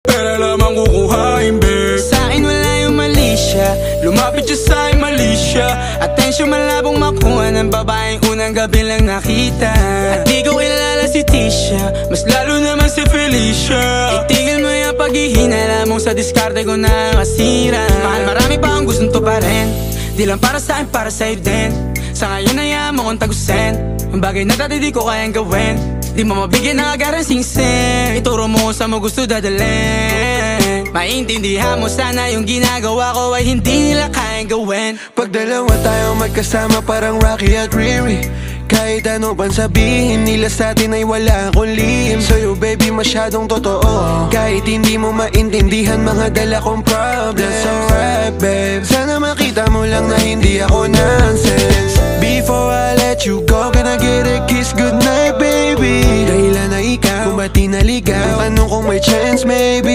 pera lamang kukuhain, babe. Sa'kin wala yung mali siya, lumapit siya sa'kin mali siya. Atensyon malabong makuha ng babaeng unang gabi lang nakita. At di ko kilala si Tisha, mas lalo naman si Felicia. Itigil mo yung paghihinala mong sa diskarte ko na masira. Mahal, marami pa ang gustong to pa rin, di lang para sa'kin, para sa'yo din. Sa ngayon ayaw mo kong tagusin ang bagay na dati di ko kayang gawin. Di mo mabigyan ng agarang sing-sing, ituro mo sa mo gusto dadalhin. Maintindihan mo sana yung ginagawa ko ay hindi nila kayang gawin. Pag dalawa tayo magkasama parang Rocky at Riri, kahit ano bang sabihin nila sa'tin ay wala akong lihim. Sa'yo baby masyadong totoo, kahit hindi mo maintindihan mga dala kong problems. That's alright babe, sana makita mo lang na hindi ako nonsense. Before I let you go, can I get a kiss goodnight baby? Dahilan na ikaw, kung ba't di naligaw, tanong kung may chance maybe.